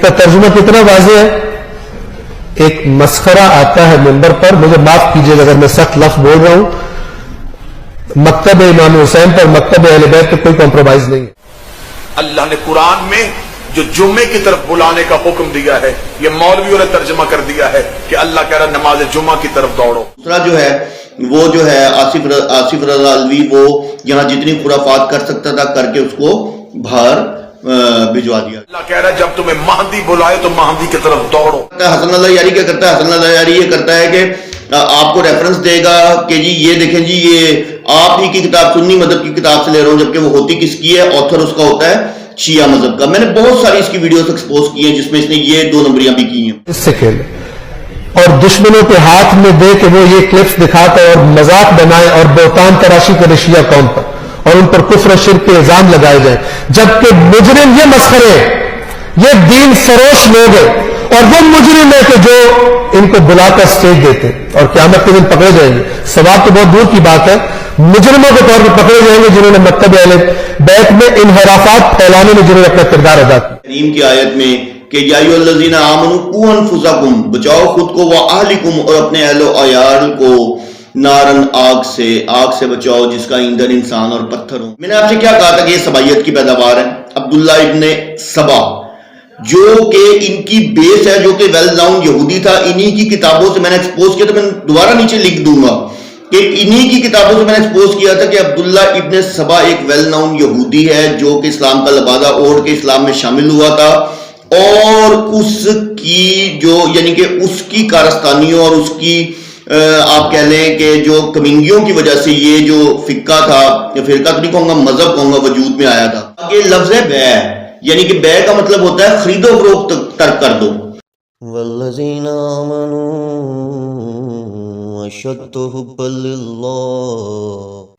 ان کا ترجمہ کتنا واضح ہے. ایک مسخرہ آتا ہے منبر پر, مجھے معاف کیجیے اگر میں سخت لفظ بول رہا ہوں, مکتب امام حسین پر مکتب اہل بیت پہ کوئی کمپرومائز نہیں ہے. اللہ نے قرآن میں جو جمعے کی طرف بلانے کا حکم دیا ہے, یہ مولویوں نے ترجمہ کر دیا ہے کہ اللہ کہہ رہا نماز جمعہ کی طرف دوڑو. دوسرا جو ہے وہ جو ہے آصف رضا الوی, وہ یہاں جتنی خرافات کر سکتا تھا کر کے اس کو باہر بھجوا دیا. اللہ کہہ رہا ہے جب تمہیں مہدی بلائے تو مہدی کی طرف دوڑو. حسن اللہ یاری کیا کرتا ہے؟ حسن اللہ یاری یہ کرتا ہے کہ آپ کو ریفرنس دے گا کہ جی یہ دیکھیں جی یہ آپ ہی کی کتاب سنی مذہب کی کتاب سے لے رہا ہوں, جبکہ وہ ہوتی کس کی ہے؟ آتھر اس کا ہوتا ہے شیعہ مذہب کا. میں نے بہت ساری اس کی ویڈیوز ایکسپوز کی ہیں جس میں اس نے یہ 2 نمبریاں بھی کی ہیں. اس سے کھیلے اور دشمنوں کے ہاتھ میں دے کہ وہ یہ کلپس دکھاتا اور مذاق بنائے اور بہتان تراشی کرے شیعہ قوم پر اور ان پر کفر و شرک کے الزام لگائے جائیں, جبکہ مجرم یہ مسخرے, یہ دین فروش لوگ ہیں اور وہ مجرم ہے کہ جو ان کو بلا کر اسٹیج دیتے اور قیامت کے دن پکڑے جائیں گے. ثواب تو بہت دور کی بات ہے, مجرموں کے طور پر پکڑے جائیں گے جنہوں نے مکتب اہل بیت میں انحرافات پھیلانے میں جنہوں نے اپنا کردار ادا کیا. کریم کی آیت میں کہ یا ایھا الذین آمنوا قوا انفسکم, بچاؤ خود کو, واہلکم, اور اپنے اہل و عیال کو, نارن, آگ سے بچاؤ جس کا ایندھن انسان اور پتھر ہو. میں نے آپ سے کیا کہا تھا کہ یہ سبائیت کی پیداوار ہے. عبداللہ ابن سبا جو کہ ان کی بیس ہے, جو کہ ویل ناؤن یہودی تھا, انہی کی کتابوں سے میں نے ایکسپوز کیا تھا. میں دوبارہ نیچے لکھ دوں گا کہ انہی کی کتابوں سے میں نے ایکسپوز کیا تھا کہ عبداللہ ابن سبا ایک ویل ناؤن یہودی ہے جو کہ اسلام کا لبادہ اوڑھ کے اسلام میں شامل ہوا تھا, اور اس کی جو یعنی کہ اس کی کارستانیوں اور اس کی آپ کہہ لیں کہ جو کمینگیوں کی وجہ سے یہ جو فقہ تھا, یا فرقہ تو نہیں کہوں گا, مذہب کہوں گا, وجود میں آیا تھا. یہ لفظ ہے بیع, یعنی کہ بیع کا مطلب ہوتا ہے خرید و فروخت ترک کر دو. والذین آمنوا اشد حبا للہ.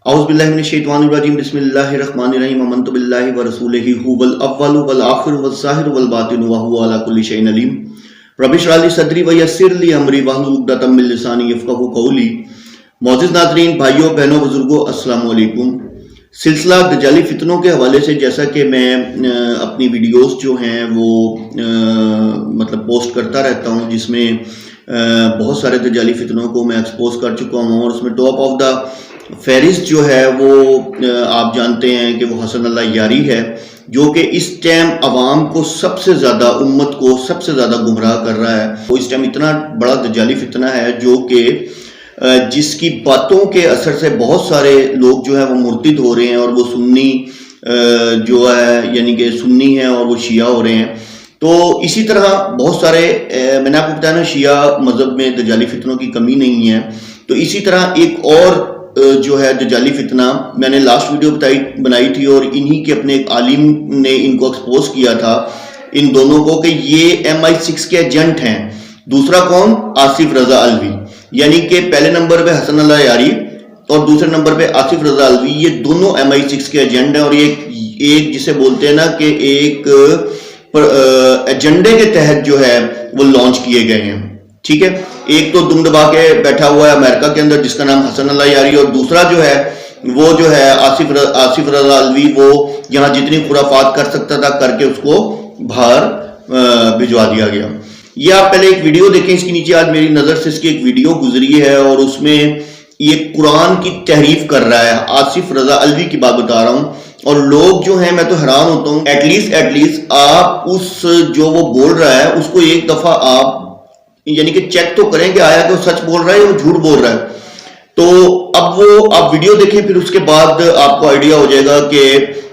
اعوذ باللہ من الشیطان الرجیم. بسم اللہ الرحمن الرحیم. آمنت باللہ ورسولہ هو الاول والآخر والظاہر والباطن وهو علی کل شیء علیم. رب اشرح لی صدری ویسر لی امری واحلل عقدۃ من لسانی یفقہوا قولی. معزز ناظرین, بھائیوں, بہنوں, بزرگوں, السلام علیکم. سلسلہ دجالی فتنوں کے حوالے سے جیسا کہ میں اپنی ویڈیوز جو ہیں وہ مطلب پوسٹ کرتا رہتا ہوں, جس میں بہت سارے دجالی فتنوں کو میں ایکسپوز کر چکا ہوں, اور اس میں ٹاپ آف دا فہرست جو ہے وہ آپ جانتے ہیں کہ وہ حسن اللہ یاری ہے, جو کہ اس ٹائم عوام کو سب سے زیادہ, امت کو سب سے زیادہ گمراہ کر رہا ہے. وہ اس ٹائم اتنا بڑا دجالی فتنہ ہے جو کہ جس کی باتوں کے اثر سے بہت سارے لوگ جو ہیں وہ مرتد ہو رہے ہیں, اور وہ سنی جو ہے یعنی کہ سنی ہیں اور وہ شیعہ ہو رہے ہیں. تو اسی طرح بہت سارے, میں نے آپ کو بتایا نا, شیعہ مذہب میں دجالی فتنوں کی کمی نہیں ہے. تو اسی طرح ایک اور جو ہے دجالی فتنہ میں نے لاسٹ ویڈیو بنائی تھی, اور انہی کے اپنے ایک عالم نے ان کو ایکسپوز کیا تھا, ان دونوں کو, کہ یہ MI6 کے ایجنٹ ہیں. دوسرا کون؟ آصف رضا الوی, یعنی کہ پہلے نمبر پہ حسن اللہ یاری اور دوسرے نمبر پہ آصف رضا الوی. یہ دونوں MI6 کے ایجنٹ ہیں, اور ایک جسے بولتے ہیں نا کہ ایک ایجنڈے کے تحت جو ہے وہ لانچ کیے گئے ہیں. ٹھیک ہے, ایک تو دم دبا کے بیٹھا ہوا ہے امریکہ کے اندر جس کا نام حسن اللہ یاری, اور دوسرا جو ہے وہ جو ہے آصف رضا الوی, وہ یہاں جتنی خرافات کر سکتا تھا کر کے اس کو باہر بھجوا دیا گیا. یہ آپ پہلے ایک ویڈیو دیکھیں, اس کی نیچے آج میری نظر سے اس کی ایک ویڈیو گزری ہے, اور اس میں یہ قرآن کی تحریف کر رہا ہے. آصف رضا الوی کی بات بتا رہا ہوں, اور لوگ جو ہیں, میں تو حیران ہوتا ہوں. ایٹ لیسٹ آپ اس جو وہ بول رہا ہے اس کو ایک دفعہ آپ یعنی کہ چیک تو کریں کہ آیا کہ وہ سچ بول رہا ہے یا وہ جھوٹ بول رہا ہے. تو اب وہ آپ ویڈیو دیکھیں, پھر اس کے بعد آپ کو آئیڈیا ہو جائے گا کہ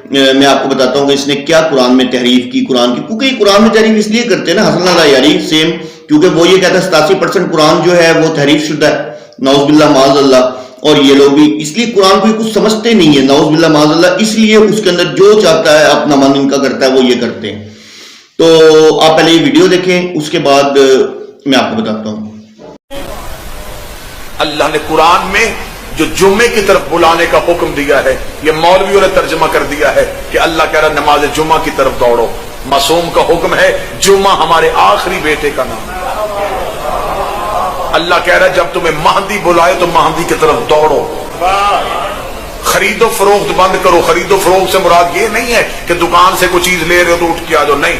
میں آپ کو بتاتا ہوں کہ اس نے کیا قرآن میں تحریف کی. قرآن کی, کیونکہ یہ قرآن میں تحریف اس لیے کرتے ہیں نا حسن اللہ یاری سیم, کیونکہ وہ یہ کہتا ہے 87% قرآن جو ہے وہ تحریف شدہ ہے, نعوذ باللہ معاذ اللہ. اور یہ لوگ بھی اس لیے قرآن کو کچھ سمجھتے نہیں ہے, نعوذ باللہ معاذ اللہ, اس لیے اس کے اندر جو چاہتا ہے اپنا من ان کا کرتا ہے وہ یہ کرتے ہیں. تو آپ پہلے یہ ویڈیو دیکھیں, اس کے بعد میں آپ کو بتاتا ہوں. اللہ نے قرآن میں جو جمعے کی طرف بلانے کا حکم دیا ہے, یہ مولویوں نے ترجمہ کر دیا ہے کہ اللہ کہہ رہا نماز جمعہ کی طرف دوڑو. معصوم کا حکم ہے, جمعہ ہمارے آخری بیٹے کا نام. اللہ کہہ رہا ہے جب تمہیں مہدی بلائے تو مہدی کی طرف دوڑو. خرید و فروخت بند کرو. خرید و فروخت سے مراد یہ نہیں ہے کہ دکان سے کوئی چیز لے رہے ہو تو اٹھ کے آ جاؤ, نہیں.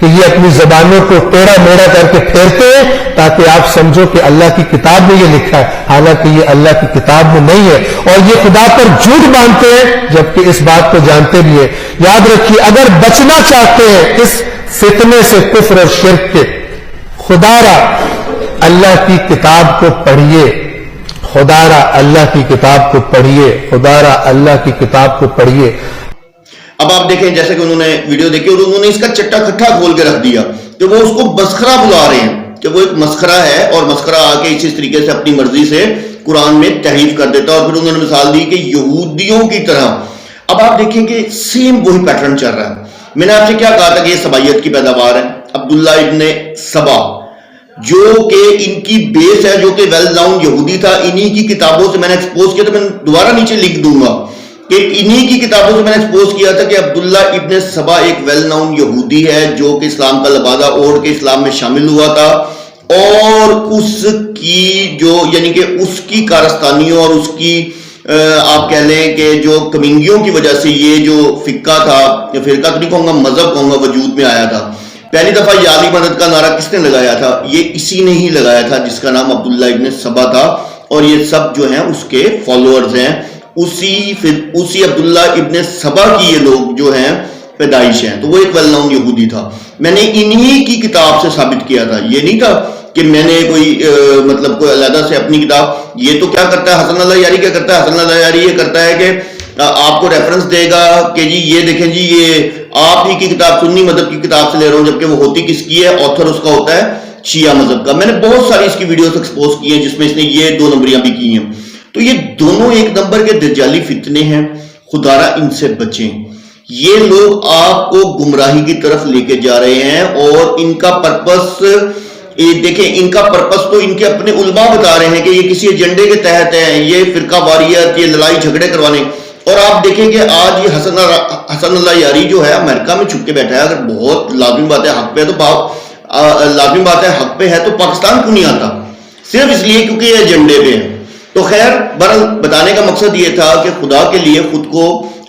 کہ یہ اپنی زبانوں کو ٹیڑھا میڑا کر کے پھیرتے ہیں تاکہ آپ سمجھو کہ اللہ کی کتاب میں یہ لکھا ہے، حالانکہ یہ اللہ کی کتاب میں نہیں ہے، اور یہ خدا پر جھوٹ باندھتے ہیں جبکہ اس بات کو جانتے بھی ہیں۔ یاد رکھیے، اگر بچنا چاہتے ہیں اس فتنے سے، کفر اور شرک کے، خدا را اللہ کی کتاب کو پڑھیے، خدا را اللہ کی کتاب کو پڑھیے، خدا را اللہ کی کتاب کو پڑھیے۔ اب آپ دیکھیں جیسے کہ انہوں نے ویڈیو دیکھی اور انہوں نے اس کا چٹا کھٹا کھول کے رکھ دیا کہ وہ اس کو مسخرہ بلا رہے ہیں، کہ وہ ایک مسخرہ ہے اور مسخرہ آ کے اس طریقے سے اپنی مرضی سے قرآن میں تحریف کر دیتا ہے، اور پھر انہوں نے مثال دی کہ یہودیوں کی طرح۔ اب آپ دیکھیں کہ سیم وہی پیٹرن چل رہا ہے۔ میں نے آپ سے کیا کہا تھا کہ یہ سبائیت کی پیداوار ہے، عبداللہ ابن سبا جو کہ ان کی بیس ہے، جو کہ ویل ناؤن یہودی تھا، انہی کی کتابوں سے میں نے ایکسپوز کیا، تو میں دوبارہ نیچے لکھ دوں گا کہ انہی کی کتابوں سے میں نے ایکسپوز کیا تھا کہ عبداللہ ابن سبا ایک ویل ناؤن یہودی ہے جو کہ اسلام کا لبادہ اوڑھ کے اسلام میں شامل ہوا تھا، اور اس کی جو یعنی کہ اس کی کارستانیوں اور اس کی آپ کہہ لیں کہ جو کمینگیوں کی وجہ سے یہ جو فقہ تھا، یا فرقہ تو نہیں کہوں گا، مذہب کہوں گا، وجود میں آیا تھا۔ پہلی دفعہ یا علی مدد کا نعرہ کس نے لگایا تھا؟ یہ اسی نے ہی لگایا تھا جس کا نام عبداللہ ابن سبا تھا، اور یہ سب جو ہیں اس کے فالوورز ہیں، اسی عبداللہ ابن سبا کی یہ لوگ جو ہیں پیدائش ہیں۔ تو وہ ایک ویل ناؤن یہودی تھا۔ میں نے انہی کی کتاب سے ثابت کیا تھا، یہ نہیں تھا کہ میں نے کوئی مطلب کوئی علیحدہ سے اپنی کتاب۔ یہ تو کیا کرتا ہے حسن اللہ یاری، کیا کرتا ہے حسن اللہ یاری؟ یہ کرتا ہے کہ آپ کو ریفرنس دے گا کہ جی یہ دیکھیں جی یہ آپ ہی کی کتاب سنی مذہب کی کتاب سے لے رہا ہوں، جبکہ وہ ہوتی کس کی ہے؟ آتھر اس کا ہوتا ہے شیعہ مذہب کا۔ میں نے بہت ساری اس کی ویڈیوز ایکسپوز کی ہیں جس میں اس نے یہ 2 نمبریاں بھی کی ہیں۔ تو یہ دونوں ایک نمبر کے دجالی فتنے ہیں، خدارا ان سے بچیں۔ یہ لوگ آپ کو گمراہی کی طرف لے کے جا رہے ہیں، اور ان کا پرپس دیکھیں، ان کا پرپس تو ان کے اپنے علماء بتا رہے ہیں کہ یہ کسی ایجنڈے کے تحت ہیں، یہ فرقہ واریت، یہ لڑائی جھگڑے کروانے۔ اور آپ دیکھیں کہ آج یہ حسن اللہ یاری جو ہے امریکہ میں چھپ کے بیٹھا ہے۔ اگر بہت لازمی بات ہے حق پہ ہے تو لازمی بات ہے حق پہ ہے تو پاکستان کیوں نہیں آتا؟ صرف اس لیے کیونکہ یہ ایجنڈے پہ ہے۔ تو خیر بہرحال بتانے کا مقصد یہ تھا کہ خدا کے لیے خود کو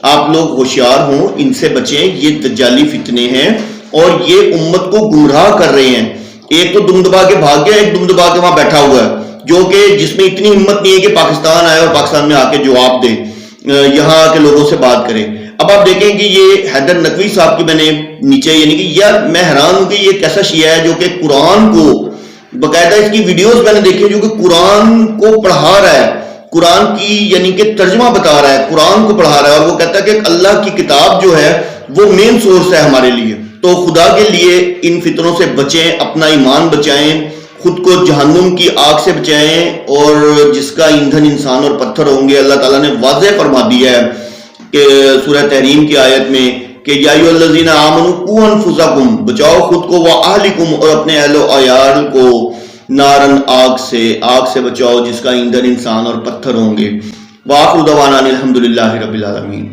آپ لوگ ہوشیار ہوں، ان سے بچیں، یہ دجالی فتنے ہیں اور یہ امت کو گمراہ کر رہے ہیں۔ ایک تو دم دبا کے بھاگ گیا، ایک دم دبا کے وہاں بیٹھا ہوا ہے، جو کہ جس میں اتنی ہمت نہیں ہے کہ پاکستان آئے اور پاکستان میں آ کے جواب دے، یہاں کے لوگوں سے بات کرے۔ اب آپ دیکھیں کہ یہ حیدر نقوی صاحب کی میں نے نیچے یعنی کہ یار میں حیران ہوں کہ یہ کیسا شیعہ ہے جو کہ قرآن کو باقاعدہ اس کی ویڈیوز میں نے دیکھی جو کہ قرآن کو پڑھا رہا ہے، قرآن کی یعنی کہ ترجمہ بتا رہا ہے، قرآن کو پڑھا رہا ہے، اور وہ کہتا ہے کہ اللہ کی کتاب جو ہے وہ مین سورس ہے ہمارے لیے۔ تو خدا کے لیے ان فتنوں سے بچیں، اپنا ایمان بچائیں، خود کو جہنم کی آگ سے بچائیں، اور جس کا ایندھن انسان اور پتھر ہوں گے۔ اللہ تعالیٰ نے واضح فرما دیا ہے کہ سورہ تحریم کی آیت میں کہ یا ایھا الذین آمنوا قوا انفسکم، بچاؤ خود کو، واہلکم، اور اپنے اہل و عیال کو، نارن، آگ سے بچاؤ جس کا ایندھن انسان اور پتھر ہوں گے۔ وآخر دعوانا الحمدللہ رب العالمین۔